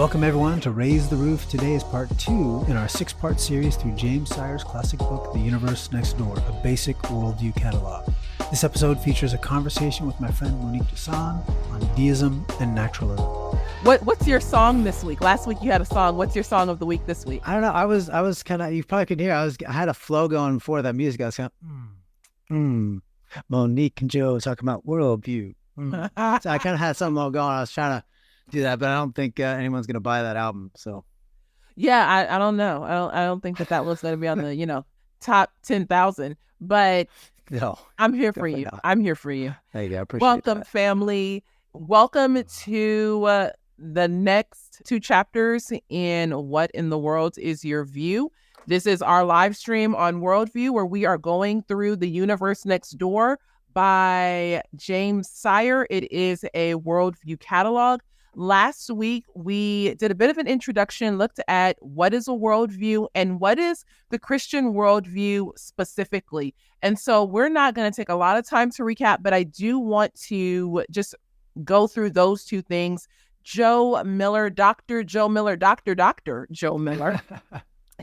Welcome everyone to Raise the Roof. Today is part 2 in our 6-part series through James Sire's classic book, The Universe Next Door, a Basic Worldview Catalog. This episode features a conversation with my friend Monique Duson on Deism and Naturalism. What's your song this week? Last week you had a song. What's your song of the week this week? I don't know. I was kind of, you probably couldn't hear. I had a flow going before that music. I was kind of, Monique and Joe talking about worldview. So I kind of had something going. I was trying to do that, but I don't think anyone's gonna buy that album. So yeah, I don't know. I don't think that was gonna be on the top 10,000. But no, I'm here for you. Not. I'm here for you. There you go. I appreciate Welcome, that. family. Welcome to the next 2 chapters in What in the World is Your View? This is our live stream on Worldview, where we are going through The Universe Next Door by James Sire. It is a worldview catalog. Last week, we did a bit of an introduction, looked at what is a worldview and what is the Christian worldview specifically. And so we're not going to take a lot of time to recap, but I do want to just go through those 2 things. Joe Miller, Dr. Joe Miller, Dr. Joe Miller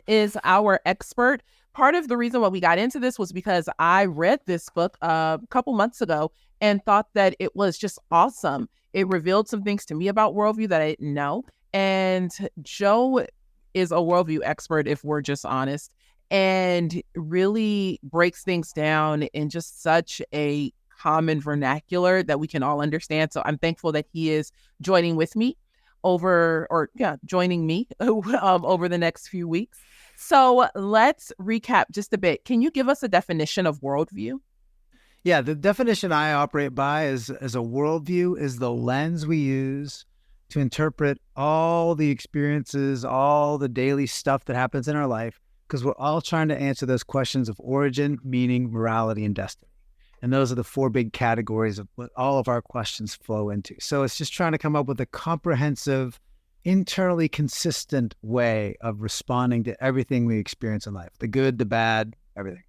is our expert. Part of the reason why we got into this was because I read this book a couple months ago and thought that it was just awesome. It revealed some things to me about worldview that I didn't know. And Joe is a worldview expert, if we're just honest, and really breaks things down in just such a common vernacular that we can all understand. So I'm thankful that he is joining with me over the next few weeks. So let's recap just a bit. Can you give us a definition of worldview? Yeah, the definition I operate by as a worldview is the lens we use to interpret all the experiences, all the daily stuff that happens in our life, because we're all trying to answer those questions of origin, meaning, morality, and destiny. And those are the 4 big categories of what all of our questions flow into. So it's just trying to come up with a comprehensive, internally consistent way of responding to everything we experience in life, the good, the bad, everything.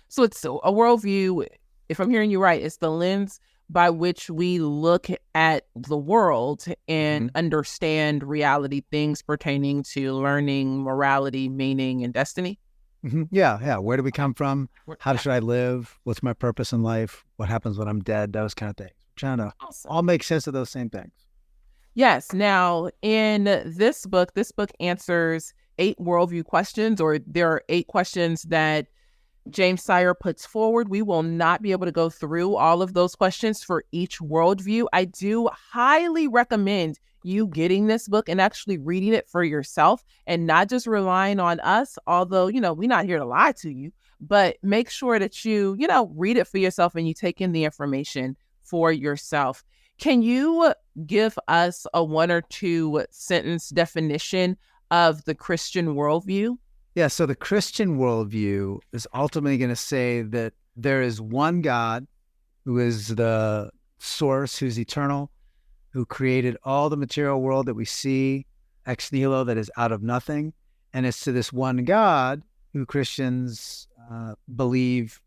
So it's a worldview. If I'm hearing you right, it's the lens by which we look at the world and understand reality, things pertaining to learning, morality, meaning, and destiny. Yeah. Where do we come from? How should I live? What's my purpose in life? What happens when I'm dead? Those kind of things. Trying to all make sense of those same things. Yes. Now, in this book answers 8 worldview questions, or there are 8 questions that James Sire puts forward. We will not be able to go through all of those questions for each worldview. I do highly recommend you getting this book and actually reading it for yourself and not just relying on us, although, we're not here to lie to you, but make sure that you, read it for yourself and you take in the information for yourself. Can you give us a 1 or 2 sentence definition of the Christian worldview? Yeah, so the Christian worldview is ultimately going to say that there is one God who is the source, who's eternal, who created all the material world that we see, ex nihilo, that is out of nothing. And it's to this one God who Christians believe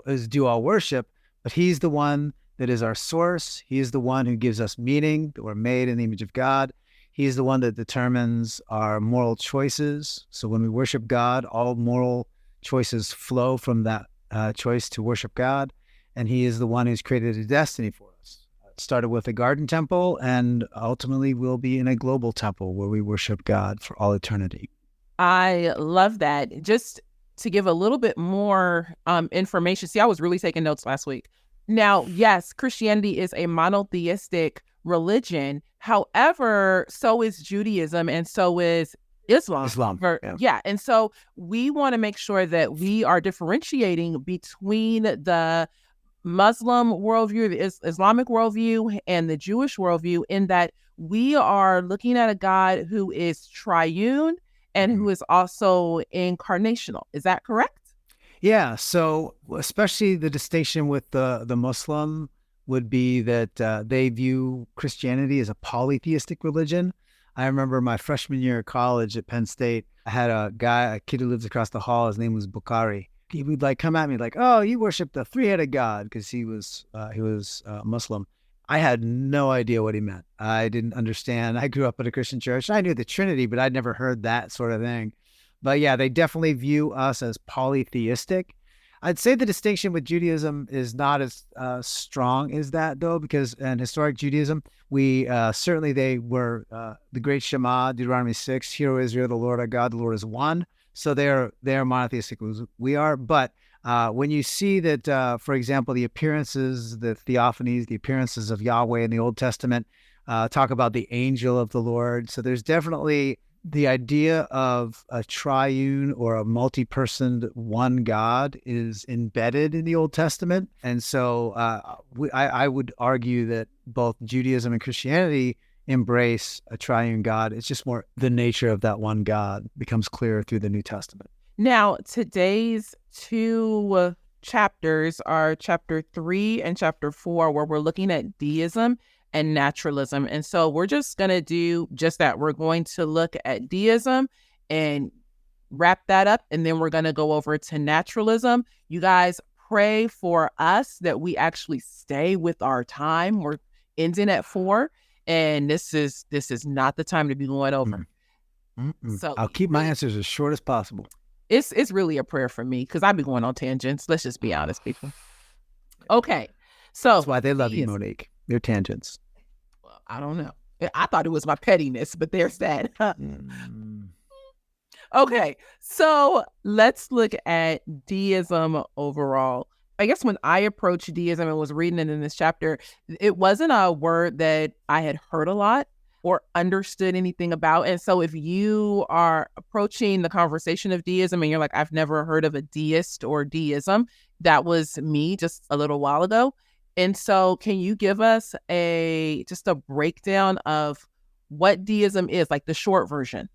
is due all worship, but he's the one that is our source. He's the one who gives us meaning, that we're made in the image of God. He's the one that determines our moral choices. So when we worship God, all moral choices flow from that choice to worship God. And he is the one who's created a destiny for us. It started with a garden temple, and ultimately we'll be in a global temple where we worship God for all eternity. I love that. Just to give a little bit more information. See, I was really taking notes last week. Now, yes, Christianity is a monotheistic religion. However, so is Judaism and so is Islam. And so we want to make sure that we are differentiating between the Muslim worldview, the Islamic worldview, and the Jewish worldview, in that we are looking at a God who is triune and who is also incarnational. Is that correct? Yeah. So especially the distinction with the Muslim would be that they view Christianity as a polytheistic religion. I remember my freshman year of college at Penn State, I had a kid who lives across the hall. His name was Bukhari. He would come at me like, "Oh, you worship the 3-headed God," because he was Muslim. I had no idea what he meant. I didn't understand. I grew up in a Christian church. I knew the Trinity, but I'd never heard that sort of thing. But yeah, they definitely view us as polytheistic. I'd say the distinction with Judaism is not as strong as that, though, because in historic Judaism, we certainly they were the great Shema, Deuteronomy 6, Hear, O Israel, the Lord our God, the Lord is one. So they're monotheistic as we are. But when you see that, for example, the appearances, the theophanies, the appearances of Yahweh in the Old Testament talk about the angel of the Lord. So there's definitely the idea of a triune or a multi-personed one God is embedded in the Old Testament. And so I would argue that both Judaism and Christianity embrace a triune God. It's just more the nature of that one God becomes clearer through the New Testament. Now, today's two chapters are chapter 3 and chapter 4, where we're looking at deism and naturalism. And so we're just going to do just that. We're going to look at deism and wrap that up. And then we're going to go over to naturalism. You guys pray for us that we actually stay with our time. We're ending at 4. And this is not the time to be going over. So I'll keep my answers as short as possible. It's really a prayer for me because I've been going on tangents. Let's just be honest, people. Okay. So that's why they love you, Monique. Your tangents. Well, I don't know. I thought it was my pettiness, but there's that. Okay. So let's look at deism overall. I guess when I approached deism and was reading it in this chapter, it wasn't a word that I had heard a lot or understood anything about. And so if you are approaching the conversation of deism and you're like, I've never heard of a deist or deism, that was me just a little while ago. And so can you give us just a breakdown of what deism is, like the short version?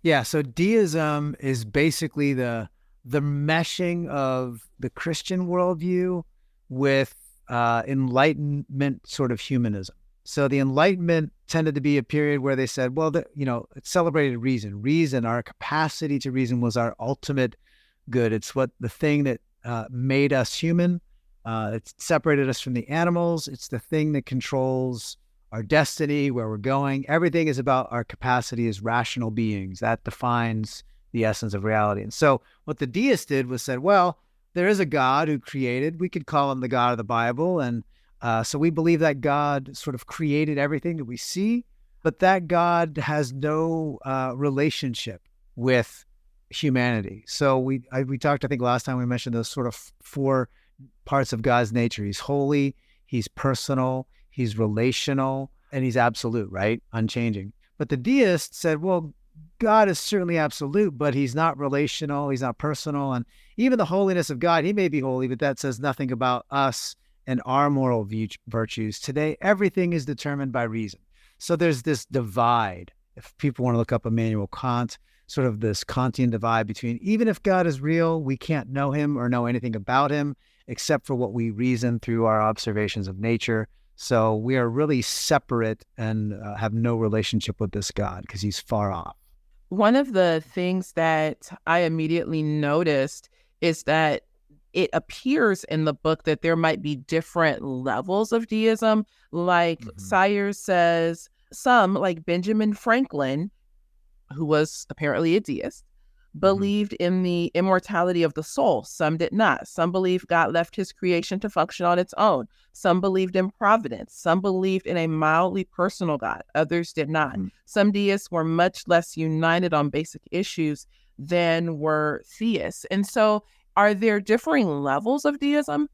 Yeah, so deism is basically the meshing of the Christian worldview with Enlightenment sort of humanism. So the Enlightenment tended to be a period where they said, well, it celebrated reason. Reason, our capacity to reason was our ultimate good. It's the thing that made us human. It separated us from the animals. It's the thing that controls our destiny, where we're going. Everything is about our capacity as rational beings. That defines the essence of reality. And so what the deists did was said, well, there is a God who created. We could call him the God of the Bible. And so we believe that God sort of created everything that we see, but that God has no relationship with humanity. So we talked, I think last time we mentioned those sort of 4 parts of God's nature. He's holy, he's personal, he's relational, and he's absolute, right? Unchanging. But the deists said, well, God is certainly absolute, but he's not relational, he's not personal. And even the holiness of God, he may be holy, but that says nothing about us and our moral virtues. Today, everything is determined by reason. So there's this divide. If people want to look up Immanuel Kant, sort of this Kantian divide between, even if God is real, we can't know him or know anything about him except for what we reason through our observations of nature. So we are really separate and have no relationship with this God because he's far off. One of the things that I immediately noticed is that it appears in the book that there might be different levels of deism. Like Sire says, some, like Benjamin Franklin, who was apparently a deist, believed in the immortality of the soul. Some did not. Some believed God left his creation to function on its own. Some believed in providence. Some believed in a mildly personal God. Others did not. Some deists were much less united on basic issues than were theists. And so are there differing levels of deism?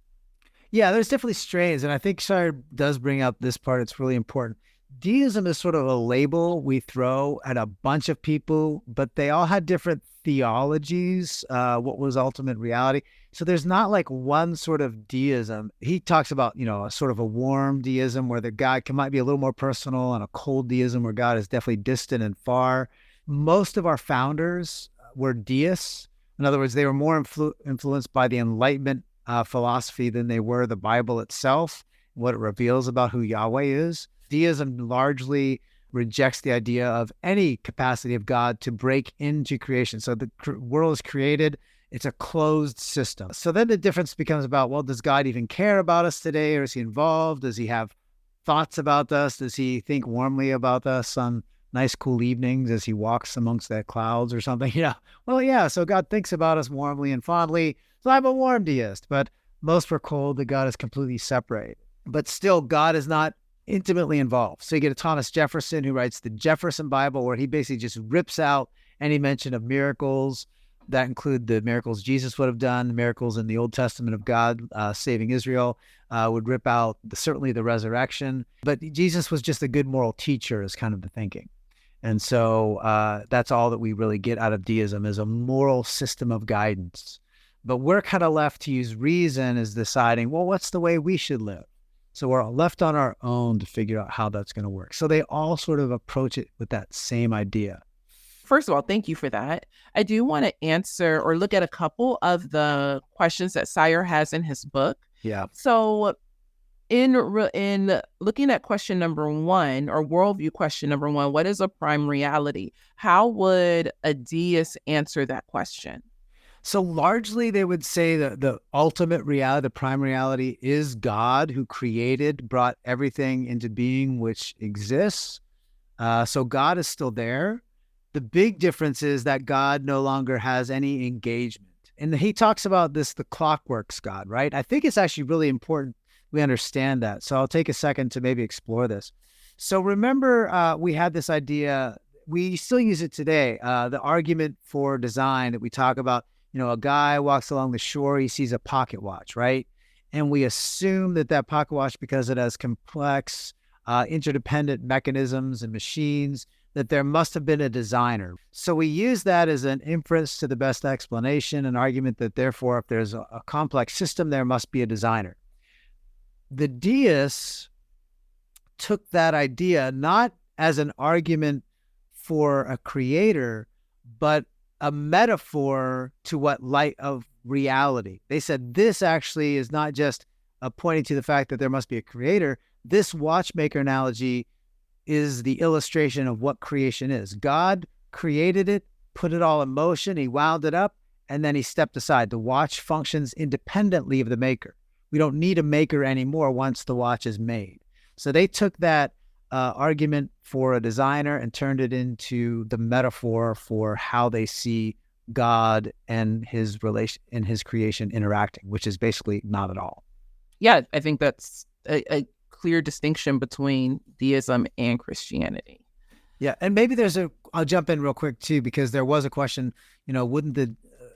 Yeah, there's definitely strains. And I think Sire does bring up this part. It's really important. Deism is sort of a label we throw at a bunch of people, but they all had different theologies, what was ultimate reality. So there's not like one sort of deism. He talks about, a sort of a warm deism where the God might be a little more personal, and a cold deism where God is definitely distant and far. Most of our founders were deists. In other words, they were more influenced by the Enlightenment philosophy than they were the Bible itself, what it reveals about who Yahweh is. Deism largely rejects the idea of any capacity of God to break into creation. So the world is created, it's a closed system. So then the difference becomes about, well, does God even care about us today, or is he involved? Does he have thoughts about us? Does he think warmly about us on nice, cool evenings as he walks amongst the clouds or something? Well, yeah. So God thinks about us warmly and fondly. So I'm a warm deist, but most were cold that God is completely separate. But still, God is not intimately involved. So you get a Thomas Jefferson who writes the Jefferson Bible, where he basically just rips out any mention of miracles that include the miracles Jesus would have done, the miracles in the Old Testament of God saving Israel, would rip out certainly the resurrection. But Jesus was just a good moral teacher is kind of the thinking. And so that's all that we really get out of deism, is a moral system of guidance. But we're kind of left to use reason as deciding, well, what's the way we should live? So we're left on our own to figure out how that's going to work. So they all sort of approach it with that same idea. First of all, thank you for that. I do want to answer or look at a couple of the questions that Sire has in his book. Yeah. So in looking at question number 1, or worldview question number 1, what is a prime reality? How would a deist answer that question? So largely they would say that the ultimate reality, the prime reality, is God, who brought everything into being which exists. So God is still there. The big difference is that God no longer has any engagement. And he talks about this, the clockworks God, right? I think it's actually really important we understand that. So I'll take a second to maybe explore this. So remember, we had this idea, we still use it today, the argument for design that we talk about. A guy walks along the shore, he sees a pocket watch, right? And we assume that pocket watch, because it has complex, interdependent mechanisms and machines, that there must have been a designer. So we use that as an inference to the best explanation, an argument that therefore, if there's a complex system, there must be a designer. The deists took that idea not as an argument for a creator, but a metaphor to what light of reality. They said this actually is not just pointing to the fact that there must be a creator. This watchmaker analogy is the illustration of what creation is. God created it, put it all in motion, he wound it up, and then he stepped aside. The watch functions independently of the maker. We don't need a maker anymore once the watch is made. So they took that argument for a designer and turned it into the metaphor for how they see God and his relation in his creation interacting, which is basically not at all. Yeah, I think that's a clear distinction between deism and Christianity. Yeah, and maybe I'll jump in real quick too, because there was a question,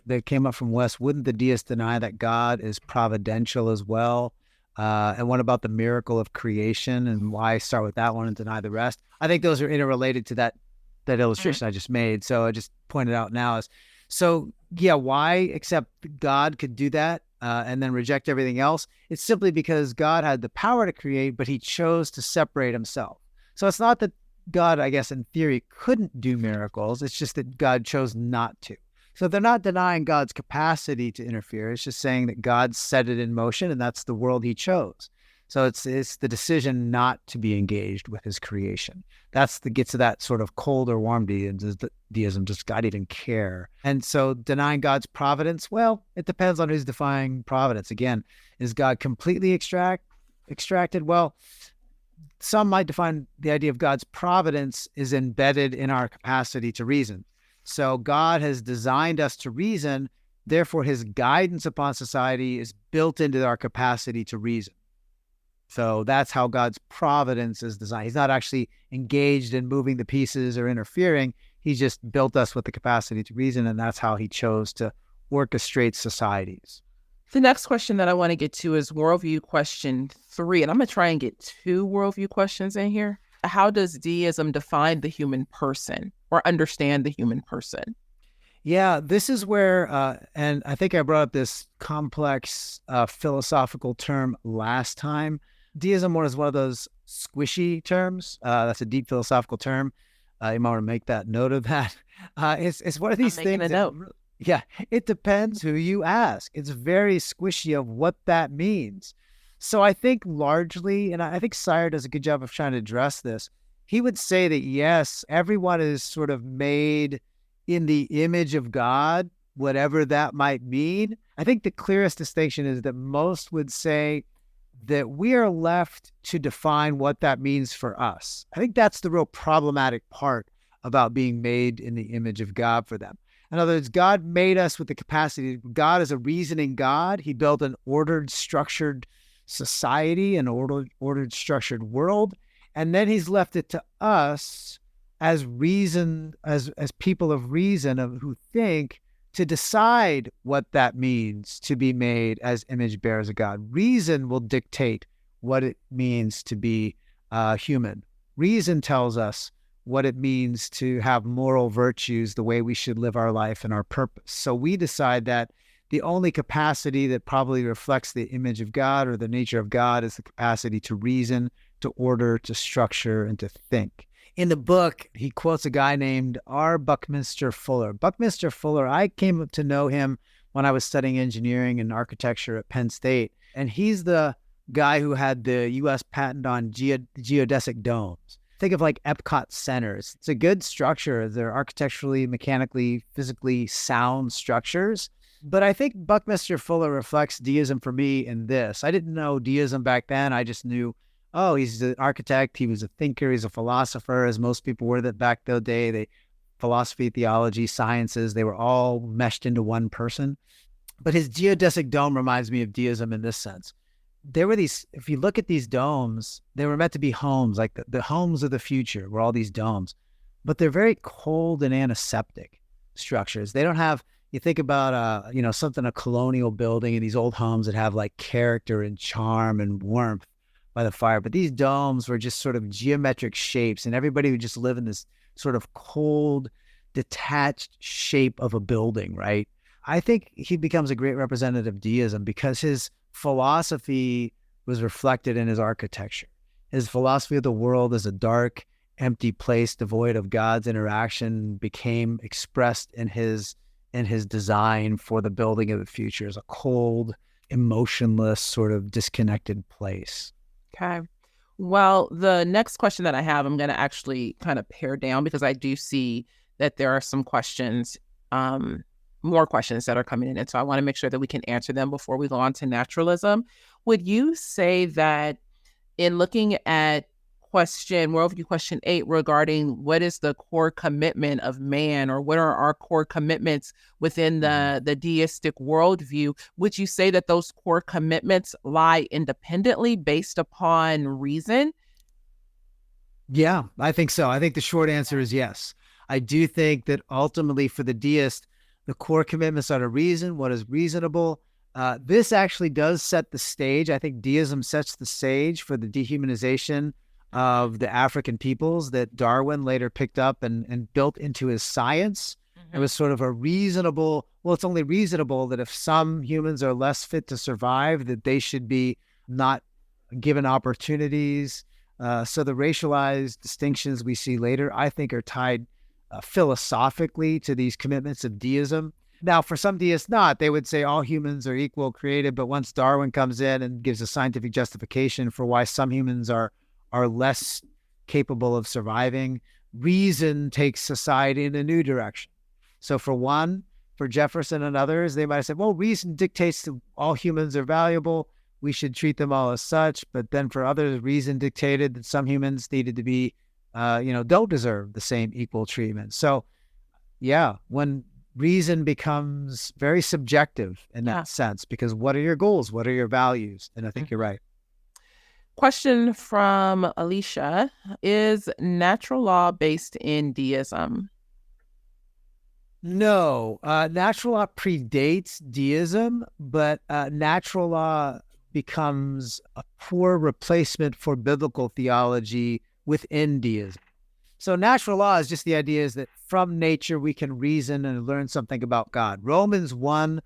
that came up from Wes, wouldn't the deists deny that God is providential as well? And what about the miracle of creation, and why start with that one and deny the rest? I think those are interrelated to that illustration I just made. So I just pointed out now why accept God could do that and then reject everything else? It's simply because God had the power to create, but he chose to separate himself. So it's not that God, I guess, in theory, couldn't do miracles. It's just that God chose not to. So they're not denying God's capacity to interfere. It's just saying that God set it in motion, and that's the world he chose. So it's the decision not to be engaged with his creation. Gets to that sort of cold or warm deism. Does God even care? And so denying God's providence, well, it depends on who's defining providence. Again, is God completely extracted? Well, some might define the idea of God's providence is embedded in our capacity to reason. So God has designed us to reason, therefore his guidance upon society is built into our capacity to reason. So that's how God's providence is designed. He's not actually engaged in moving the pieces or interfering. He's just built us with the capacity to reason, and that's how he chose to orchestrate societies. The next question that I want to get to is worldview question 3, and I'm going to try and get 2 worldview questions in here. How does deism define the human person or understand the human person? Yeah, this is where, and I think I brought up this complex philosophical term last time. Deism is one of those squishy terms. That's a deep philosophical term. You might want to make that note of that. It's one of these things. Yeah, it depends who you ask. It's very squishy of what that means. So I think largely, and I think Sire does a good job of trying to address this, he would say that yes, everyone is sort of made in the image of God, whatever that might mean. I think the clearest distinction is that most would say that we are left to define what that means for us. I think that's the real problematic part about being made in the image of God for them. In other words, God made us with the capacity. God is a reasoning God. He built an ordered, structured society, an ordered, structured world. And then he's left it to us as reason, as people of reason who think, to decide what that means to be made as image bearers of God. Reason will dictate what it means to be human. Reason tells us what it means to have moral virtues, the way we should live our life and our purpose. So we decide that the only capacity that probably reflects the image of God or the nature of God is the capacity to reason, to order, to structure, and to think. In the book, he quotes a guy named R. Buckminster Fuller. Buckminster Fuller, I came to know him when I was studying engineering and architecture at Penn State. And he's the guy who had the U.S. patent on geodesic domes. Think of like Epcot centers. It's a good structure. They're architecturally, mechanically, physically sound structures. But I think Buckminster Fuller reflects deism for me in this. I didn't know deism back then. I just knew, oh, he's an architect. He was a thinker. He's a philosopher, as most people were that back the day. Philosophy, theology, sciences, they were all meshed into one person. But his geodesic dome reminds me of deism in this sense. There were these, if you look at these domes, they were meant to be homes, like the homes of the future were all these domes, but they're very cold and antiseptic structures. They don't have, you think about, a colonial building and these old homes that have like character and charm and warmth by the fire. But these domes were just sort of geometric shapes, and everybody would just live in this sort of cold, detached shape of a building, right? I think he becomes a great representative of deism because his philosophy was reflected in his architecture. His philosophy of the world as a dark, empty place devoid of God's interaction became expressed in his design for the building of the future as a cold, emotionless, sort of disconnected place. Okay. Well, the next question that I have, I'm going to actually kind of pare down because I do see that there are some questions, more questions that are coming in. And so I want to make sure that we can answer them before we go on to naturalism. Would you say that in looking at worldview question 8 regarding what is the core commitment of man, or what are our core commitments within the deistic worldview, would you say that those core commitments lie independently based upon reason? Yeah, I think so. I think the short answer is yes. I do think that ultimately for the deist, the core commitments are to reason, what is reasonable. This actually does set the stage. I think deism sets the stage for the dehumanization of the African peoples that Darwin later picked up and built into his science. Mm-hmm. It was sort of a reasonable, well, it's only reasonable that if some humans are less fit to survive, that they should be not given opportunities. So the racialized distinctions we see later, I think, are tied philosophically to these commitments of deism. Now, for some deists, they would say all humans are equal, created, but once Darwin comes in and gives a scientific justification for why some humans are less capable of surviving, reason takes society in a new direction. So for Jefferson and others, they might have said, well, reason dictates that all humans are valuable. We should treat them all as such. But then for others, reason dictated that some humans needed to be, don't deserve the same equal treatment. So yeah, when reason becomes very subjective in that sense, because what are your goals? What are your values? And I think you're right. Question from Alicia: is natural law based in deism? No, natural law predates deism, but natural law becomes a poor replacement for biblical theology within deism. So natural law is just the idea is that from nature we can reason and learn something about God. Romans 1,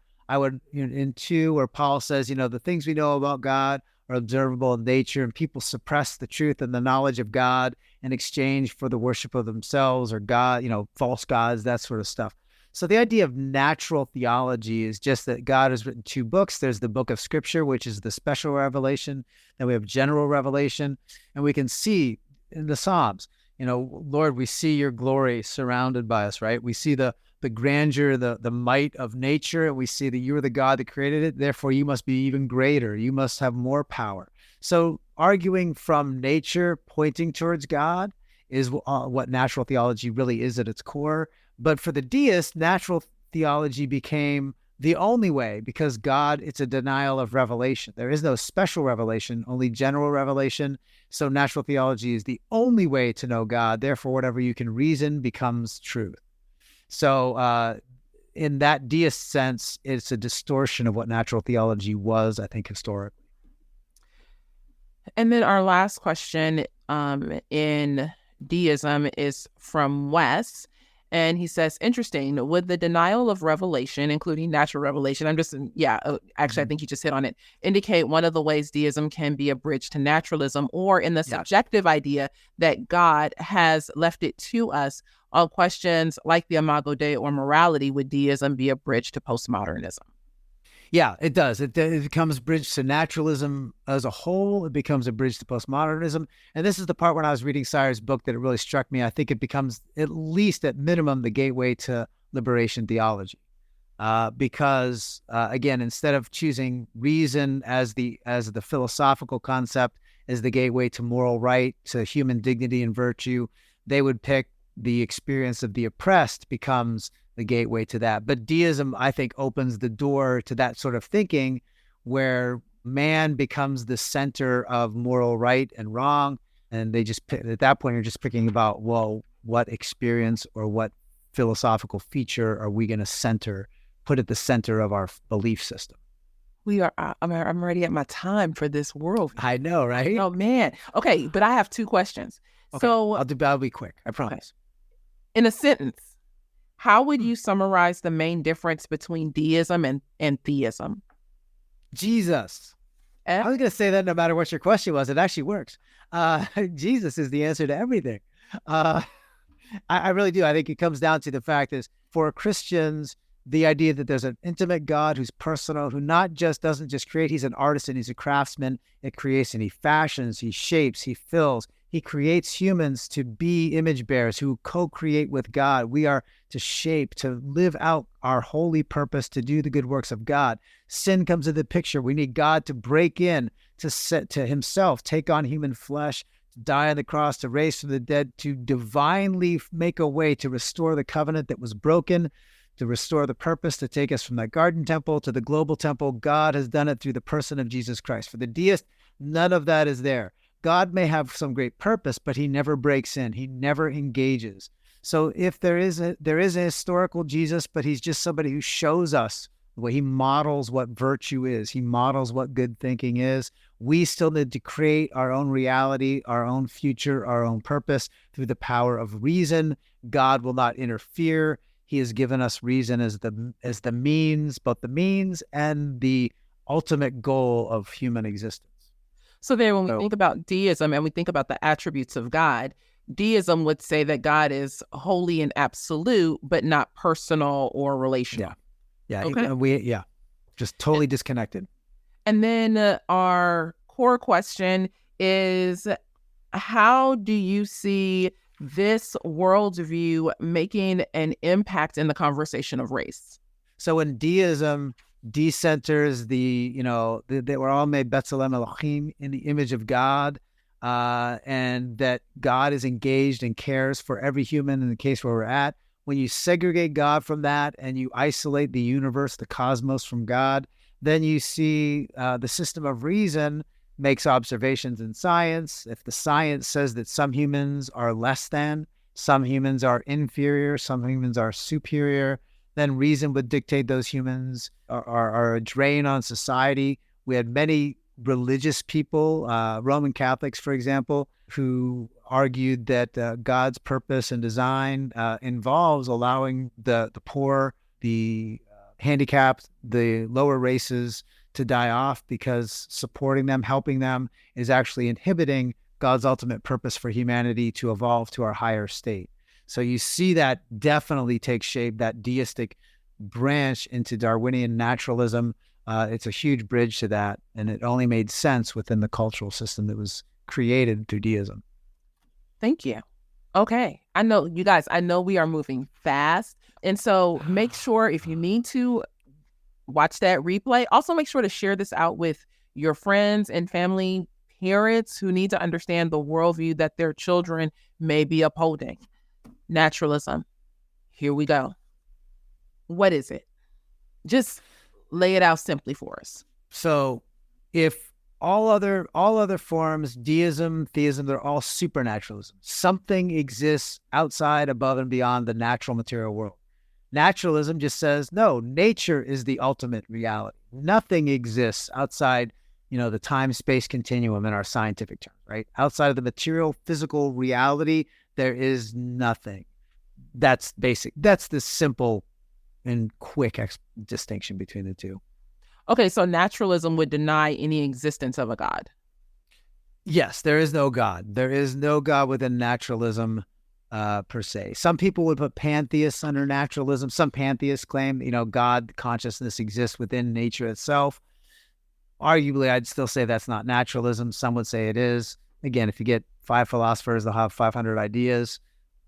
in 2, where Paul says, the things we know about God are observable in nature, and people suppress the truth and the knowledge of God in exchange for the worship of themselves or God, false gods, that sort of stuff. So the idea of natural theology is just that God has written 2 books. There's the book of Scripture, which is the special revelation. Then we have general revelation. And we can see in the Psalms, Lord, we see your glory surrounded by us, right? We see the the grandeur, the might of nature, and we see that you are the God that created it. Therefore, you must be even greater. You must have more power. So arguing from nature, pointing towards God, is what natural theology really is at its core. But for the deist, natural theology became the only way, because God, it's a denial of revelation. There is no special revelation, only general revelation. So natural theology is the only way to know God. Therefore, whatever you can reason becomes truth. So in that deist sense, it's a distortion of what natural theology was, I think, historically. And then our last question in deism is from Wes. And he says, interesting, would the denial of revelation, including natural revelation, I think you just hit on it, indicate one of the ways deism can be a bridge to naturalism, or in the subjective idea that God has left it to us on questions like the Imago Dei or morality, would deism be a bridge to postmodernism? Yeah, it does. It becomes a bridge to naturalism as a whole. It becomes a bridge to postmodernism. And this is the part when I was reading Sire's book that it really struck me. I think it becomes, at least at minimum, the gateway to liberation theology. Because again, instead of choosing reason as the philosophical concept, as the gateway to moral right, to human dignity and virtue, they would pick the experience of the oppressed becomes the gateway to that. But deism, I think, opens the door to that sort of thinking, where man becomes the center of moral right and wrong. And they just, at that point, you're just picking about, well, what experience or what philosophical feature are we going to put at the center of our belief system? I'm already at my time for this worldview. I know, right? Oh, man. Okay, but I have two questions. Okay, so I'll be quick, I promise. Okay. In a sentence, how would you summarize the main difference between deism and theism? Jesus. I was going to say that no matter what your question was, it actually works. Jesus is the answer to everything. I really do. I think it comes down to the fact is, for Christians, the idea that there's an intimate God who's personal, who doesn't just create, he's an artisan, he's a craftsman. It creates and he fashions, he shapes, he fills. He creates humans to be image bearers who co-create with God. We are to shape, to live out our holy purpose, to do the good works of God. Sin comes into the picture. We need God to break in, to himself, take on human flesh, to die on the cross, to raise from the dead, to divinely make a way to restore the covenant that was broken, to restore the purpose, to take us from that garden temple to the global temple. God has done it through the person of Jesus Christ. For the deist, none of that is there. God may have some great purpose, but he never breaks in. He never engages. So if there is a historical Jesus, but he's just somebody who shows us the way, he models what virtue is. He models what good thinking is. We still need to create our own reality, our own future, our own purpose through the power of reason. God will not interfere. He has given us reason as the means, both the means and the ultimate goal of human existence. So then when we think about deism and we think about the attributes of God, deism would say that God is holy and absolute, but not personal or relational. Yeah. Okay. Just totally disconnected. And then our core question is, how do you see this worldview making an impact in the conversation of race? So in deism, decenters they were all made B'Tselem Elohim, in the image of God, and that God is engaged and cares for every human in the case where we're at. When you segregate God from that and you isolate the universe, the cosmos, from God, then you see the system of reason makes observations in science. If the science says that some humans are less than, some humans are inferior, some humans are superior, then reason would dictate those humans are a drain on society. We had many religious people, Roman Catholics, for example, who argued that God's purpose and design involves allowing the poor, the handicapped, the lower races to die off, because supporting them, helping them is actually inhibiting God's ultimate purpose for humanity to evolve to our higher state. So you see that definitely take shape, that deistic branch into Darwinian naturalism. It's a huge bridge to that, and it only made sense within the cultural system that was created through deism. Thank you. Okay. I know, you guys, I know we are moving fast. And so make sure if you need to watch that replay, also make sure to share this out with your friends and family, parents who need to understand the worldview that their children may be upholding. Naturalism. Here we go. What is it? Just lay it out simply for us. So if all other forms, deism, theism, they're all supernaturalism. Something exists outside, above, and beyond the natural material world. Naturalism just says, no, nature is the ultimate reality. Nothing exists outside, the time-space continuum in our scientific terms, right? Outside of the material, physical reality, there is nothing. That's basic. That's the simple and quick distinction between the two. Okay, so naturalism would deny any existence of a God. Yes, there is no God. There is no God within naturalism per se. Some people would put pantheists under naturalism. Some pantheists claim, God consciousness exists within nature itself. Arguably, I'd still say that's not naturalism. Some would say it is. Again, if you get 5 philosophers, they'll have 500 ideas.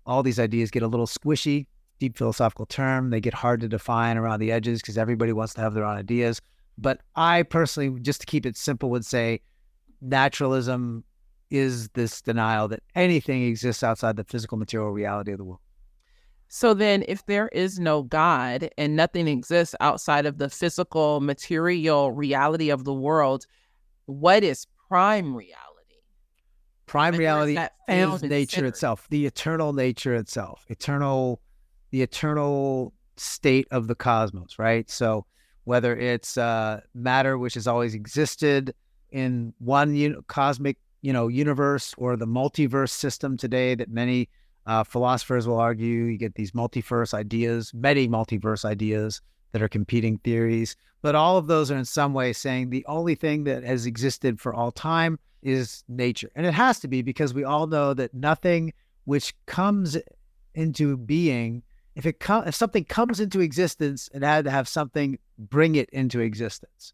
All these ideas get a little squishy, deep philosophical term. They get hard to define around the edges because everybody wants to have their own ideas. But I personally, just to keep it simple, would say naturalism is this denial that anything exists outside the physical material reality of the world. So then if there is no God and nothing exists outside of the physical material reality of the world, what is prime reality? Prime reality is nature itself, the eternal nature itself, the eternal state of the cosmos, right? So whether it's matter, which has always existed in one cosmic, universe, or the multiverse system today that many philosophers will argue, you get these multiverse ideas, many multiverse ideas that are competing theories. But all of those are in some way saying the only thing that has existed for all time is nature. And it has to be, because we all know that nothing which comes into being, if something comes into existence, it had to have something bring it into existence.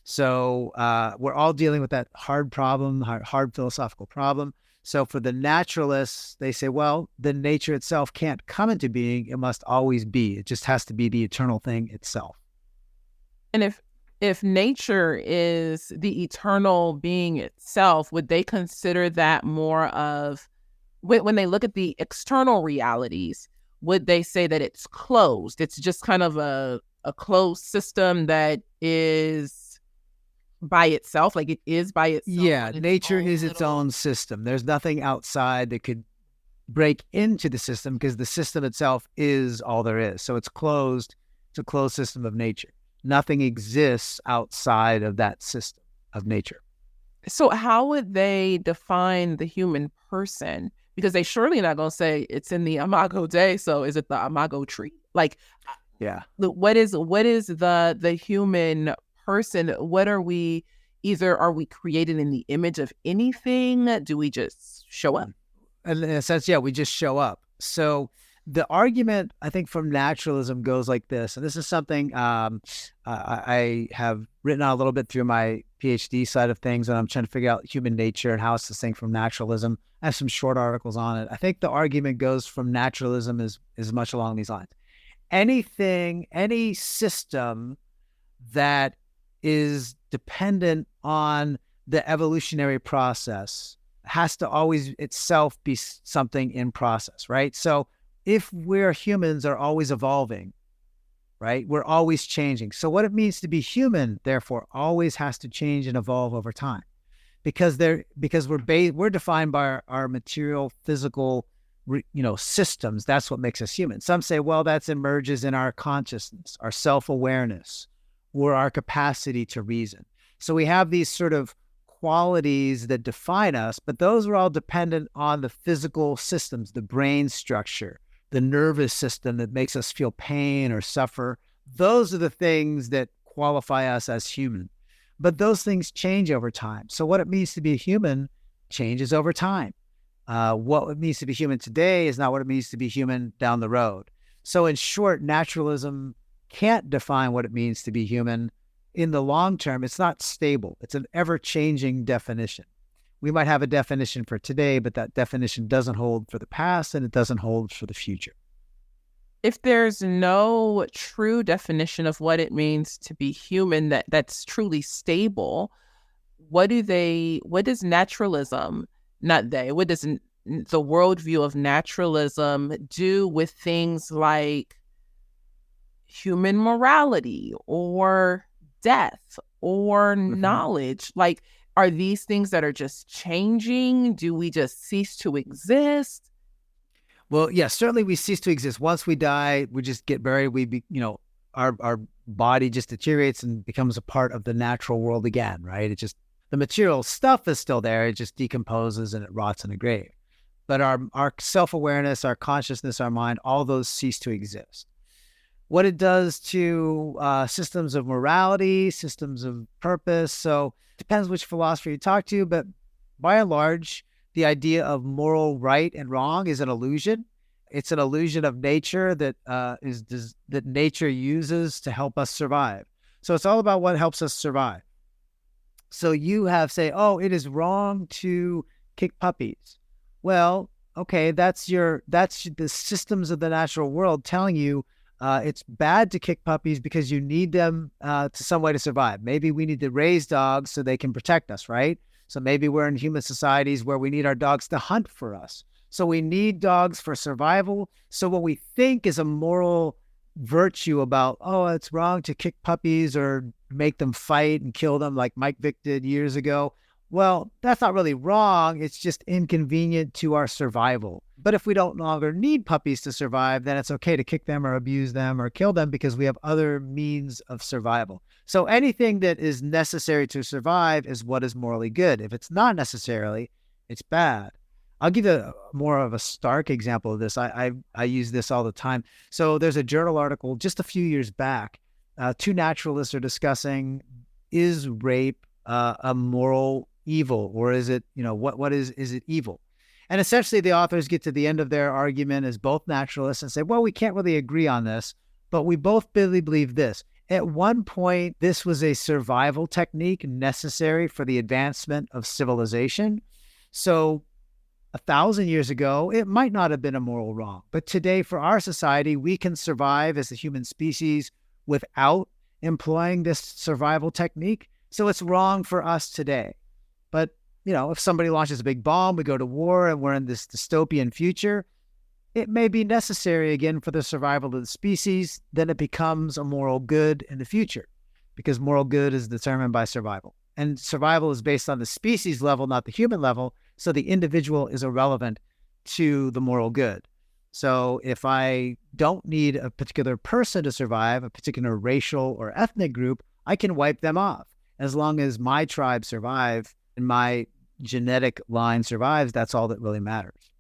So we're all dealing with that hard problem, hard philosophical problem. So for the naturalists, they say, well, the nature itself can't come into being. It must always be. It just has to be the eternal thing itself. And if nature is the eternal being itself, would they consider that more of, when they look at the external realities, would they say that it's closed? It's just kind of a closed system that is by itself, like it is by itself. Yeah, nature is its own system. There's nothing outside that could break into the system, because the system itself is all there is. So it's closed. It's a closed system of nature. Nothing exists outside of that system of nature. So how would they define the human person? Because they surely not going to say it's in the imago Dei. So is it the imago tree? Like, yeah. What is the human person? What are we? Either are we created in the image of anything? Do we just show up? In a sense, yeah, we just show up. So the argument, I think, from naturalism goes like this, and this is something I have written out a little bit through my PhD side of things, and I'm trying to figure out human nature and how it's distinct from naturalism. I have some short articles on it. I think the argument goes from naturalism is much along these lines. Any system that is dependent on the evolutionary process has to always itself be something in process, right? So if we're humans are always evolving, right? We're always changing. So what it means to be human, therefore, always has to change and evolve over time, because we're defined by our material, physical, systems. That's what makes us human. Some say, well, that emerges in our consciousness, our self-awareness, or our capacity to reason. So we have these sort of qualities that define us, but those are all dependent on the physical systems, the brain structure, the nervous system that makes us feel pain or suffer. Those are the things that qualify us as human. But those things change over time. So what it means to be a human changes over time. What it means to be human today is not what it means to be human down the road. So in short, naturalism can't define what it means to be human in the long term. It's not stable. It's an ever-changing definition. We might have a definition for today, but that definition doesn't hold for the past and it doesn't hold for the future. If there's no true definition of what it means to be human that's truly stable, what does naturalism, what does the worldview of naturalism do with things like human morality or death or knowledge? Like, are these things that are just changing? Do we just cease to exist? Well, yeah, certainly we cease to exist. Once we die, we just get buried. Our body just deteriorates and becomes a part of the natural world again, right? The material stuff is still there. It just decomposes and it rots in a grave. But our self-awareness, our consciousness, our mind, all those cease to exist. What it does to systems of morality, systems of purpose. So it depends which philosopher you talk to, but by and large, the idea of moral right and wrong is an illusion. It's an illusion of nature that nature uses to help us survive. So it's all about what helps us survive. So you say, oh, it is wrong to kick puppies. Well, okay, that's the systems of the natural world telling you it's bad to kick puppies because you need them to some way to survive. Maybe we need to raise dogs so they can protect us, right? So maybe we're in human societies where we need our dogs to hunt for us. So we need dogs for survival. So what we think is a moral virtue about, oh, it's wrong to kick puppies or make them fight and kill them like Mike Vick did years ago. Well, that's not really wrong. It's just inconvenient to our survival. But if we don't longer need puppies to survive, then it's okay to kick them or abuse them or kill them because we have other means of survival. So anything that is necessary to survive is what is morally good. If it's not necessarily, it's bad. I'll give you more of a stark example of this. I use this all the time. So there's a journal article just a few years back. Two naturalists are discussing, is rape a moral evil, or is it, is it evil? And essentially the authors get to the end of their argument as both naturalists and say, well, we can't really agree on this, but we both really believe this. At one point, this was a survival technique necessary for the advancement of civilization. So 1,000 years ago, it might not have been a moral wrong. But today, for our society, we can survive as a human species without employing this survival technique. So it's wrong for us today. But, if somebody launches a big bomb, we go to war, and we're in this dystopian future, it may be necessary again for the survival of the species. Then it becomes a moral good in the future because moral good is determined by survival. And survival is based on the species level, not the human level. So the individual is irrelevant to the moral good. So if I don't need a particular person to survive, a particular racial or ethnic group, I can wipe them off. As long as my tribe survive and my genetic line survives, that's all that really matters.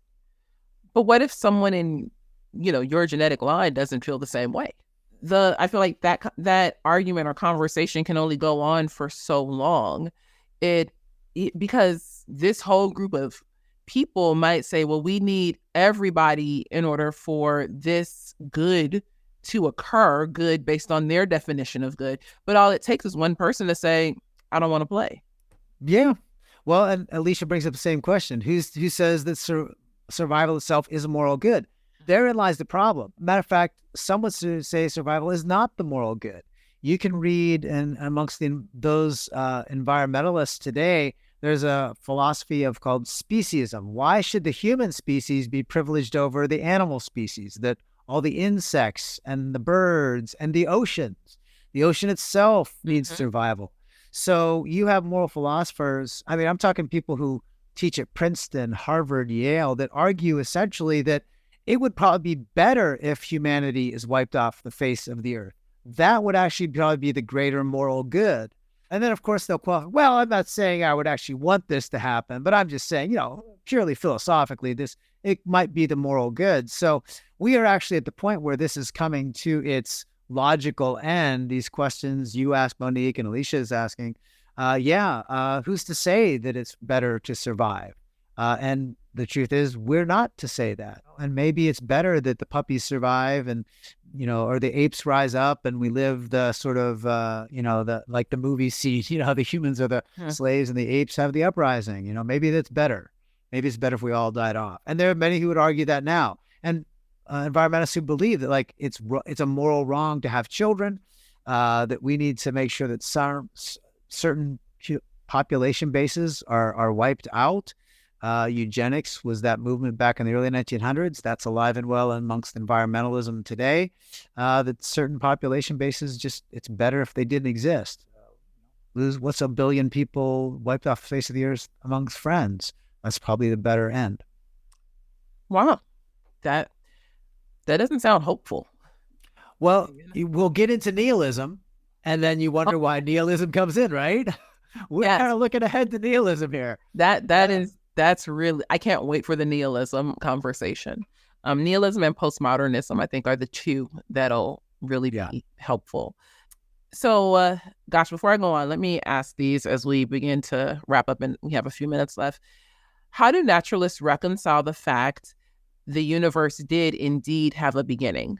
But what if someone in, your genetic line doesn't feel the same way? I feel like that argument or conversation can only go on for so long. Because this whole group of people might say, well, we need everybody in order for this good to occur, good based on their definition of good. But all it takes is one person to say, I don't want to play. Yeah. Well, and Alicia brings up the same question. Who says that survival itself is a moral good? Therein lies the problem. Matter of fact, some would say survival is not the moral good. You can read, and amongst those environmentalists today, there's a philosophy called speciesism. Why should the human species be privileged over the animal species? That all the insects and the birds and the ocean itself needs survival. So you have moral philosophers. I mean, I'm talking people who teach at Princeton, Harvard, Yale, that argue essentially that it would probably be better if humanity is wiped off the face of the earth. That would actually probably be the greater moral good. And then, of course, they'll qualify, well, I'm not saying I would actually want this to happen, but I'm just saying, purely philosophically, it might be the moral good. So we are actually at the point where this is coming to its logical end. These questions you ask, Monique, and Alicia is asking, who's to say that it's better to survive? And the truth is, we're not to say that. And maybe it's better that the puppies survive and, or the apes rise up and we live the sort of, like the movie scene, the humans are the slaves and the apes have the uprising. Maybe that's better. Maybe it's better if we all died off. And there are many who would argue that now. And environmentalists who believe that like it's a moral wrong to have children, that we need to make sure that certain population bases are wiped out. Eugenics was that movement back in the early 1900s. That's alive and well amongst environmentalism today. That certain population bases it's better if they didn't exist. What's a billion people wiped off the face of the earth amongst friends? That's probably the better end. Wow. That doesn't sound hopeful. Well, we'll get into nihilism, and then you wonder why nihilism comes in, right? We're kind of looking ahead to nihilism here. That's really, I can't wait for the nihilism conversation. Nihilism and postmodernism, I think, are the two that'll really be helpful. So, gosh, before I go on, let me ask these as we begin to wrap up, and we have a few minutes left. How do naturalists reconcile the fact the universe did indeed have a beginning?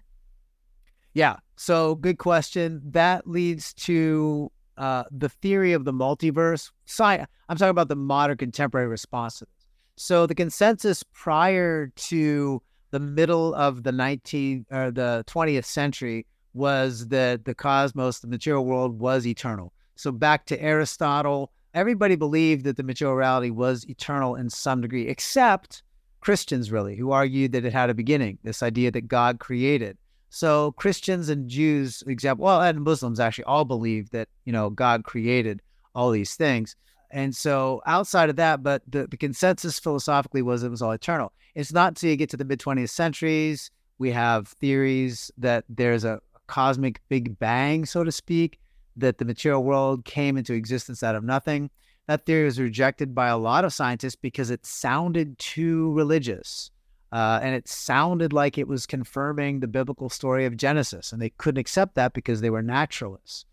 Yeah, so good question. That leads to the theory of the multiverse. I'm talking about the modern contemporary response to this. So the consensus prior to the middle of the 20th century was that the cosmos, the material world, was eternal. So back to Aristotle, everybody believed that the material reality was eternal in some degree, except Christians, really, who argued that it had a beginning, this idea that God created. So Christians and Jews, and Muslims actually all believe that, God created all these things. And so outside of that, but the consensus philosophically was it was all eternal. It's not until you get to the mid-20th centuries, we have theories that there's a cosmic big bang, so to speak, that the material world came into existence out of nothing. That theory was rejected by a lot of scientists because it sounded too religious. And it sounded like it was confirming the biblical story of Genesis, and they couldn't accept that because they were naturalists.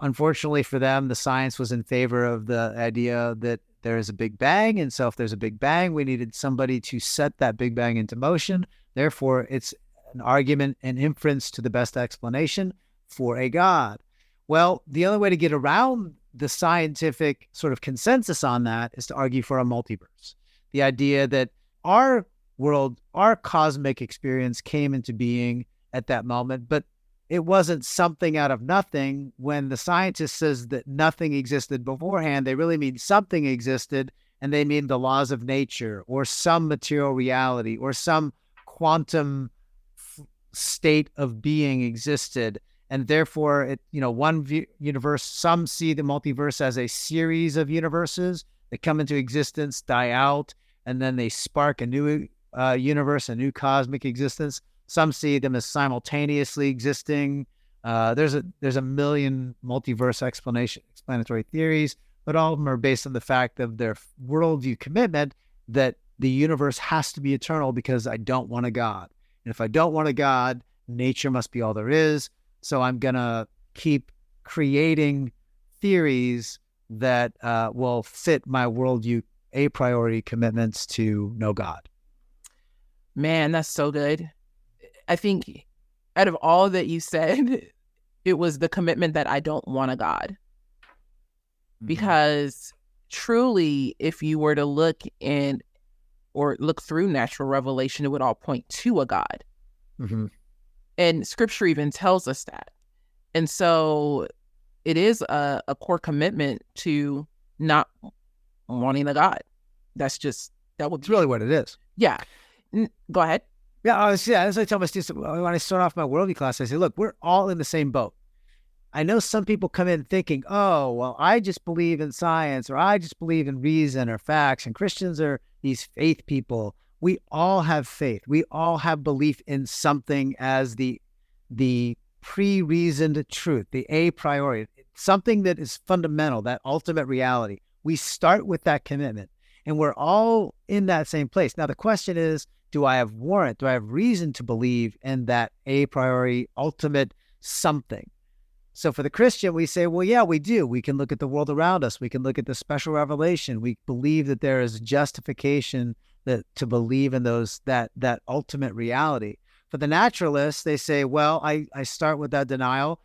Unfortunately for them, the science was in favor of the idea that there is a Big Bang, and so if there's a Big Bang, we needed somebody to set that Big Bang into motion. Therefore, it's an argument and inference to the best explanation for a God. Well, the only way to get around the scientific sort of consensus on that is to argue for a multiverse. The idea that our world, our cosmic experience came into being at that moment, but it wasn't something out of nothing. When the scientist says that nothing existed beforehand, they really mean something existed, and they mean the laws of nature or some material reality or some quantum state of being existed. And therefore, universe, some see the multiverse as a series of universes that come into existence, die out, and then they spark a new universe, a new cosmic existence. Some see them as simultaneously existing. There's a million multiverse explanatory theories, but all of them are based on the fact of their worldview commitment that the universe has to be eternal because I don't want a God. And if I don't want a God, nature must be all there is. So I'm going to keep creating theories that will fit my worldview a priori commitments to no God. Man, that's so good. I think out of all that you said, it was the commitment that I don't want a God. Because truly, if you were to look through natural revelation, it would all point to a God. Mm-hmm. And scripture even tells us that. And so it is a core commitment to not wanting a God. It's really what it is. Yeah. Go ahead. Yeah, as I tell my students, when I start off my worldview class, I say, look, we're all in the same boat. I know some people come in thinking, oh, well, I just believe in science, or I just believe in reason or facts, and Christians are these faith people. We all have faith. We all have belief in something as the pre-reasoned truth, the a priori, something that is fundamental, that ultimate reality. We start with that commitment, and we're all in that same place. Now, the question is, do I have reason to believe in that a priori ultimate something? So for the Christian, we say, well, yeah, we do. We can look at the world around us. We can look at the special revelation. We believe that there is justification that to believe in that ultimate reality. For the naturalists, they say, well, I start with that denial.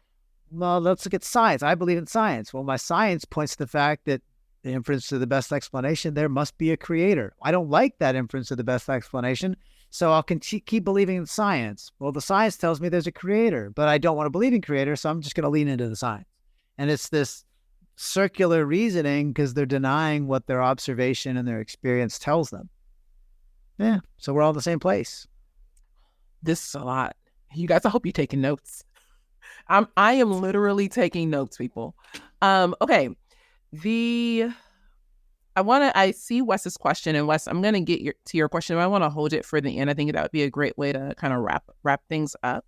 Well, let's look at science. I believe in science. Well, my science points to the fact that the inference to the best explanation, there must be a creator. I don't like that inference to the best explanation, so I'll keep believing in science. Well, the science tells me there's a creator, but I don't want to believe in creator, so I'm just going to lean into the science. And it's this circular reasoning because they're denying what their observation and their experience tells them. Yeah, so we're all in the same place. This is a lot. You guys, I hope you're taking notes. I am literally taking notes, people. Okay. I see Wes's question, and Wes, I'm going to get to your question, but I want to hold it for the end. I think that would be a great way to kind of wrap things up.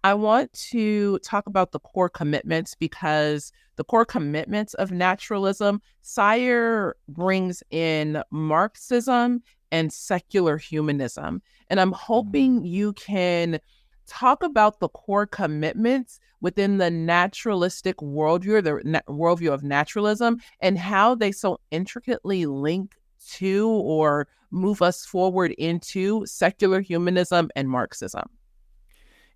I want to talk about the core commitments, because the core commitments of naturalism, Sire brings in Marxism and secular humanism. And I'm hoping you can talk about the core commitments within the naturalistic worldview, the worldview of naturalism, and how they so intricately link to or move us forward into secular humanism and Marxism.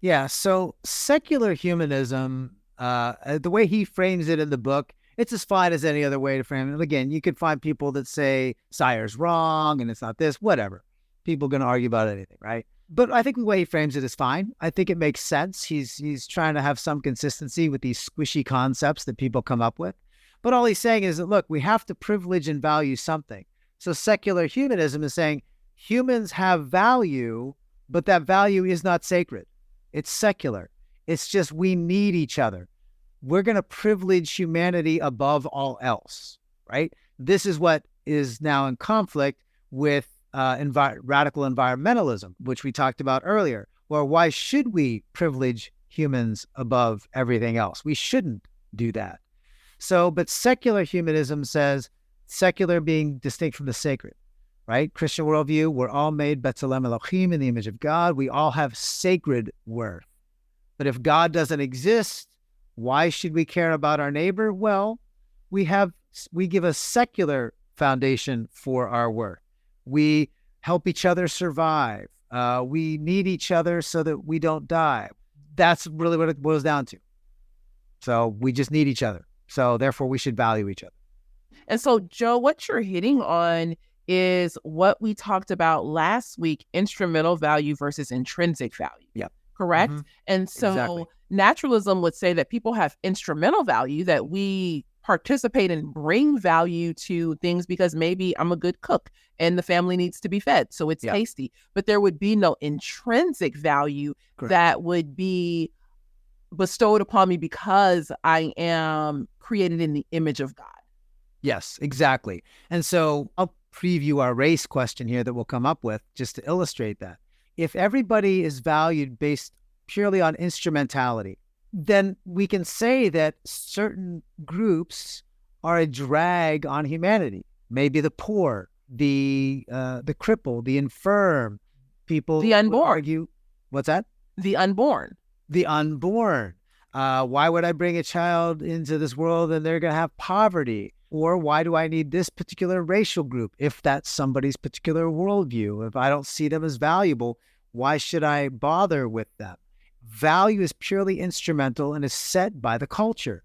Yeah, so secular humanism, the way he frames it in the book, it's as fine as any other way to frame it. Again, you could find people that say Sire's wrong and it's not this, whatever. People are going to argue about anything, right? But I think the way he frames it is fine. I think it makes sense. He's trying to have some consistency with these squishy concepts that people come up with. But all he's saying is that, look, we have to privilege and value something. So secular humanism is saying humans have value, but that value is not sacred. It's secular. It's just we need each other. We're going to privilege humanity above all else, right? This is what is now in conflict with radical environmentalism, which we talked about earlier. Well, why should we privilege humans above everything else? We shouldn't do that. So, but secular humanism says, secular being distinct from the sacred, right? Christian worldview, we're all made B'Tselem Elohim, in the image of God. We all have sacred worth. But if God doesn't exist, why should we care about our neighbor? Well, we give a secular foundation for our worth. We help each other survive. We need each other so that we don't die. That's really what it boils down to. So we just need each other. So therefore, we should value each other. And so, Joe, what you're hitting on is what we talked about last week, instrumental value versus intrinsic value. Yep. Correct? Mm-hmm. And so Exactly. Naturalism would say that people have instrumental value, that we participate and bring value to things because maybe I'm a good cook and the family needs to be fed, so it's tasty. But there would be no intrinsic value that would be bestowed upon me because I am created in the image of God. Yes, exactly. And so I'll preview our race question here that we'll come up with just to illustrate that. If everybody is valued based purely on instrumentality, then we can say that certain groups are a drag on humanity. Maybe the poor, the crippled, the infirm, people. The unborn. Argue, what's that? The unborn. The unborn. Why would I bring a child into this world and they're going to have poverty? Or why do I need this particular racial group if that's somebody's particular worldview? If I don't see them as valuable, why should I bother with them? Value is purely instrumental and is set by the culture.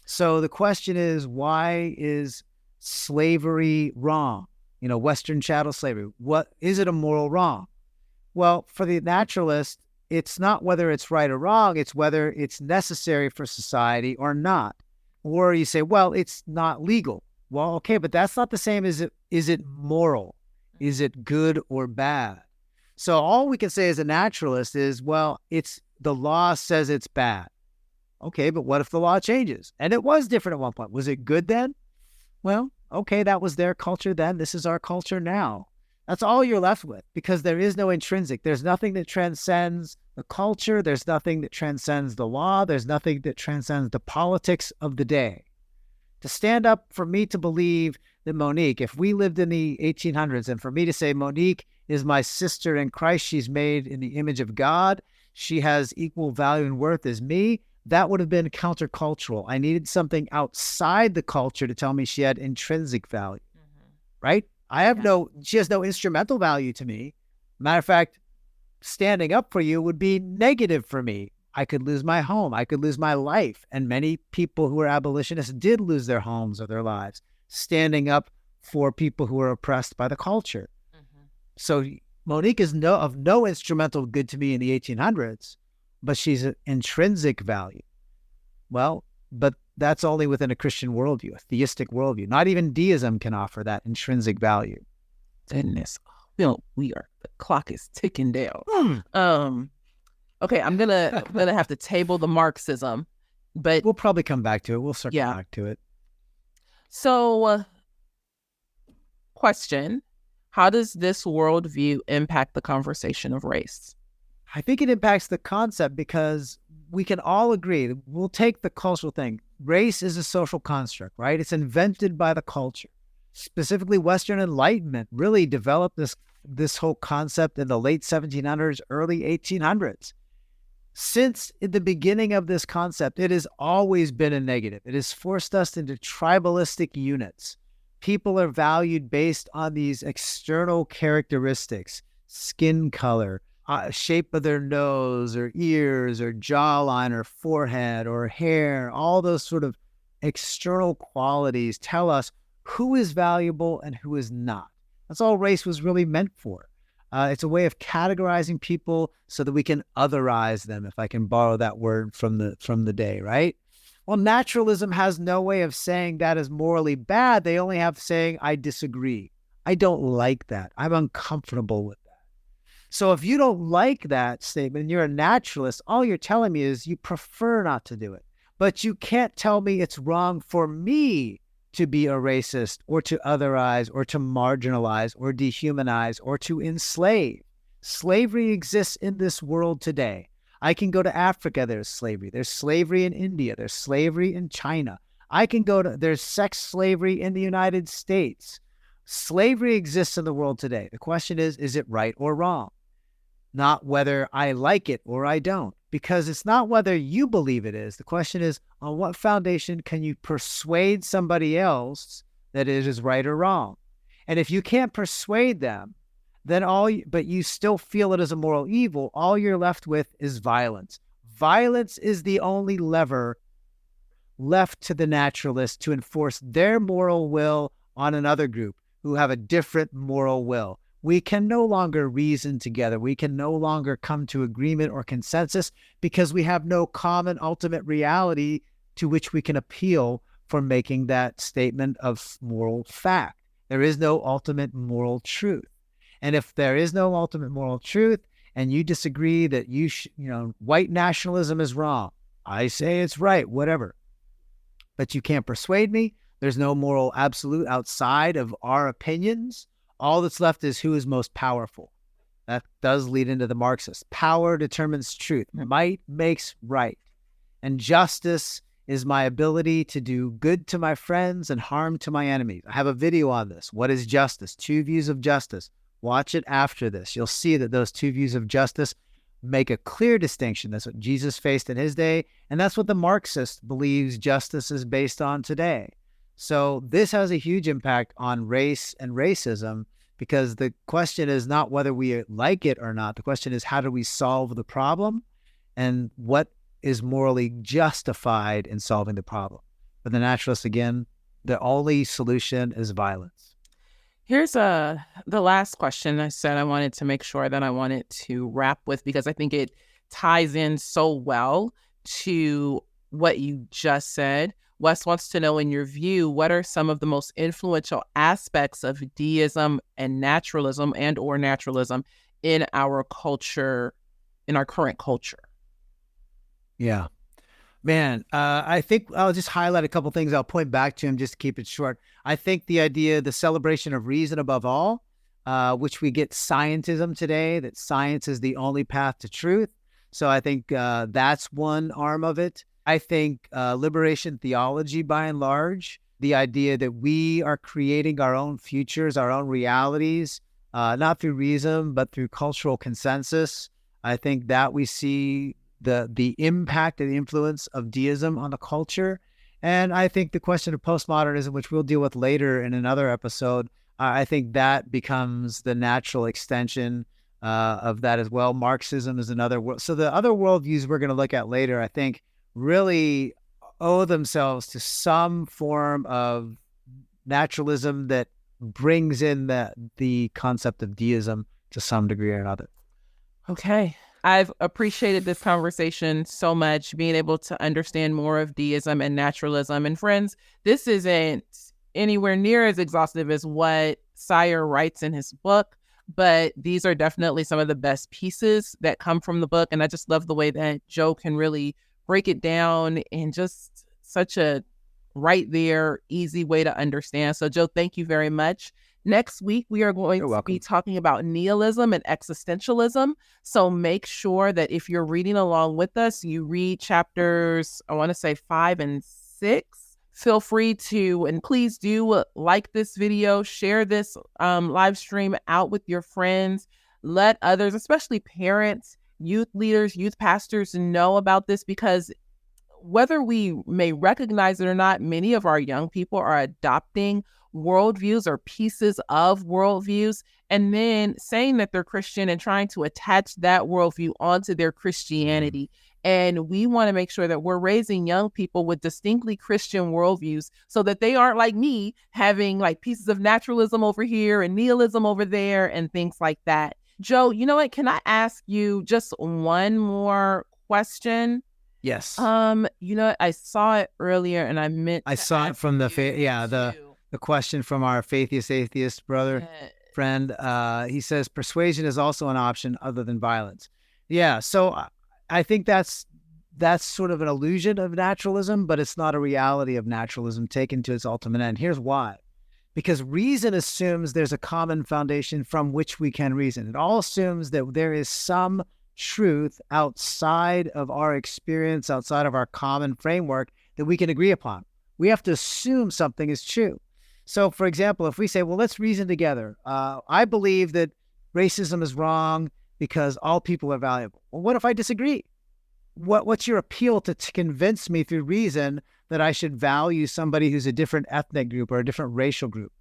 So the question is, why is slavery wrong? Western chattel slavery. What is it a moral wrong? Well, for the naturalist, it's not whether it's right or wrong, it's whether it's necessary for society or not. Or you say, well, it's not legal. Well, okay, but that's not the same as is it moral? Is it good or bad? So all we can say as a naturalist is, well, the law says it's bad. Okay, but what if the law changes? And it was different at one point. Was it good then? Well, okay, that was their culture then. This is our culture now. That's all you're left with, because there is no intrinsic. There's nothing that transcends the culture. There's nothing that transcends the law. There's nothing that transcends the politics of the day. To stand up for me to believe that Monique, if we lived in the 1800s, and for me to say Monique is my sister in Christ, she's made in the image of God, she has equal value and worth as me, that would have been countercultural. I needed something outside the culture to tell me she had intrinsic value, right? She has no instrumental value to me. Matter of fact, standing up for you would be negative for me. I could lose my home. I could lose my life. And many people who are abolitionists did lose their homes or their lives standing up for people who are oppressed by the culture. So Monique is of no instrumental good to me in the 1800s, but she's an intrinsic value. Well, but that's only within a Christian worldview, a theistic worldview. Not even deism can offer that intrinsic value. Goodness. The clock is ticking down. Okay, I'm gonna have to table the Marxism, but we'll probably come back to it. We'll circle back to it. So, question: how does this worldview impact the conversation of race? I think it impacts the concept because we can all agree. We'll take the cultural thing. Race is a social construct, right? It's invented by the culture. Specifically, Western Enlightenment really developed this whole concept in the late 1700s, early 1800s. Since the beginning of this concept, it has always been a negative. It has forced us into tribalistic units. People are valued based on these external characteristics, skin color, shape of their nose or ears or jawline or forehead or hair. All those sort of external qualities tell us who is valuable and who is not. That's all race was really meant for. It's a way of categorizing people so that we can otherize them, if I can borrow that word from the day, right? Well, naturalism has no way of saying that is morally bad. They only have saying, I disagree. I don't like that. I'm uncomfortable with that. So if you don't like that statement and you're a naturalist, all you're telling me is you prefer not to do it. But you can't tell me it's wrong for me to be a racist or to otherize or to marginalize or dehumanize or to enslave. Slavery exists in this world today. I can go to Africa, there's slavery. There's slavery in India. There's slavery in China. There's sex slavery in the United States. Slavery exists in the world today. The question is it right or wrong? Not whether I like it or I don't, because it's not whether you believe it is. The question is, on what foundation can you persuade somebody else that it is right or wrong? And if you can't persuade them, then but you still feel it as a moral evil, all you're left with is violence. Violence is the only lever left to the naturalist to enforce their moral will on another group who have a different moral will. We can no longer reason together. We can no longer come to agreement or consensus because we have no common ultimate reality to which we can appeal for making that statement of moral fact. There is no ultimate moral truth. And if there is no ultimate moral truth and you disagree that white nationalism is wrong, I say it's right, whatever. But you can't persuade me. There's no moral absolute outside of our opinions. All that's left is who is most powerful. That does lead into the Marxist. Power determines truth. Might makes right. And justice is my ability to do good to my friends and harm to my enemies. I have a video on this. What is justice? 2 views of justice. Watch it after this. You'll see that those 2 views of justice make a clear distinction. That's what Jesus faced in his day. And that's what the Marxist believes justice is based on today. So this has a huge impact on race and racism, because the question is not whether we like it or not. The question is, how do we solve the problem and what is morally justified in solving the problem? For the naturalist, again, the only solution is violence. Here's the last question I said I wanted to make sure that I wanted to wrap with, because I think it ties in so well to what you just said. Wes wants to know, in your view, what are some of the most influential aspects of deism and naturalism or naturalism in our culture, in our current culture? Yeah. Man, I think I'll just highlight a couple things. I'll point back to him just to keep it short. I think the idea, the celebration of reason above all, which we get scientism today, that science is the only path to truth. So I think that's one arm of it. I think liberation theology, by and large, the idea that we are creating our own futures, our own realities, not through reason, but through cultural consensus. I think that we see the impact and the influence of deism on the culture. And I think the question of postmodernism, which we'll deal with later in another episode, I think that becomes the natural extension of that as well. Marxism is another. So the other worldviews we're going to look at later, I think, really owe themselves to some form of naturalism that brings in the concept of deism to some degree or another. Okay. I've appreciated this conversation so much, being able to understand more of deism and naturalism. And friends, this isn't anywhere near as exhaustive as what Sire writes in his book, but these are definitely some of the best pieces that come from the book. And I just love the way that Joe can really break it down in just such a right there, easy way to understand. So Joe, thank you very much. Next week, we are going to be talking about nihilism and existentialism. So make sure that if you're reading along with us, you read chapters, I want to say 5 and 6. Feel free to, and please do like this video, share this live stream out with your friends. Let others, especially parents, youth leaders, youth pastors, know about this, because whether we may recognize it or not, many of our young people are adopting worldviews or pieces of worldviews and then saying that they're Christian and trying to attach that worldview onto their Christianity. And we want to make sure that we're raising young people with distinctly Christian worldviews so that they aren't like me, having like pieces of naturalism over here and nihilism over there and things like that. Joe, you know what? Can I ask you just one more question? Yes. You know, I saw it earlier and I saw it from the question from our atheist brother friend. He says persuasion is also an option other than violence. Yeah. So I think that's sort of an illusion of naturalism, but it's not a reality of naturalism taken to its ultimate end. Here's why. Because reason assumes there's a common foundation from which we can reason. It all assumes that there is some truth outside of our experience, outside of our common framework that we can agree upon. We have to assume something is true. So, for example, if we say, well, let's reason together. I believe that racism is wrong because all people are valuable. Well, what if I disagree? What's your appeal to convince me through reason that I should value somebody who's a different ethnic group or a different racial group?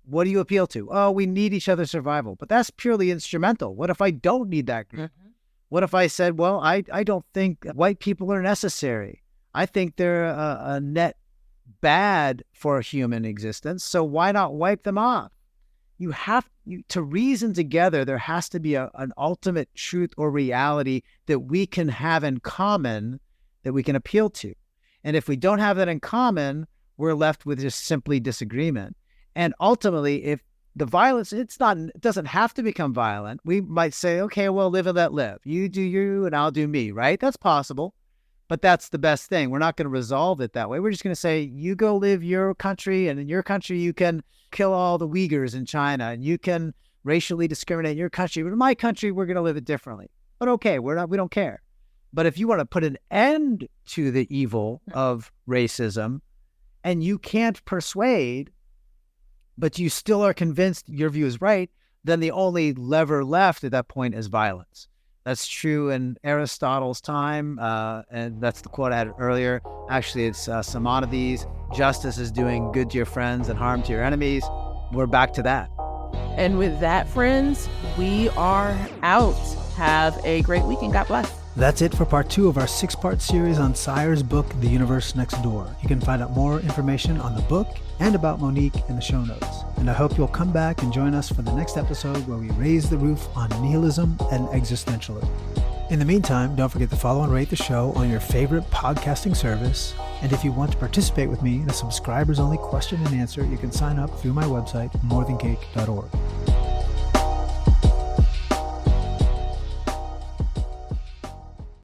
What do you appeal to? Oh, we need each other's survival. But that's purely instrumental. What if I don't need that group? Mm-hmm. What if I said, well, I don't think white people are necessary. I think they're a net bad for human existence. So why not wipe them off? You have to reason together. There has to be an ultimate truth or reality that we can have in common that we can appeal to. And if we don't have that in common, we're left with just simply disagreement. And ultimately, if the violence, it doesn't have to become violent. We might say, okay, well, live and let live. You do you and I'll do me, right? That's possible. But that's the best thing. We're not going to resolve it that way. We're just going to say, you go live your country, and in your country, you can kill all the Uyghurs in China, and you can racially discriminate in your country. But in my country, we're going to live it differently. But okay, we don't care. But if you want to put an end to the evil of racism, and you can't persuade, but you still are convinced your view is right, then the only lever left at that point is violence. That's true in Aristotle's time, and that's the quote I had earlier. Actually, it's Simonides. Justice is doing good to your friends and harm to your enemies. We're back to that. And with that, friends, we are out. Have a great weekend. God bless. That's it for part 2 of our 6-part series on Sire's book, The Universe Next Door. You can find out more information on the book and about Monique in the show notes. And I hope you'll come back and join us for the next episode where we raise the roof on nihilism and existentialism. In the meantime, don't forget to follow and rate the show on your favorite podcasting service. And if you want to participate with me in a subscribers-only question and answer, you can sign up through my website, morethancake.org.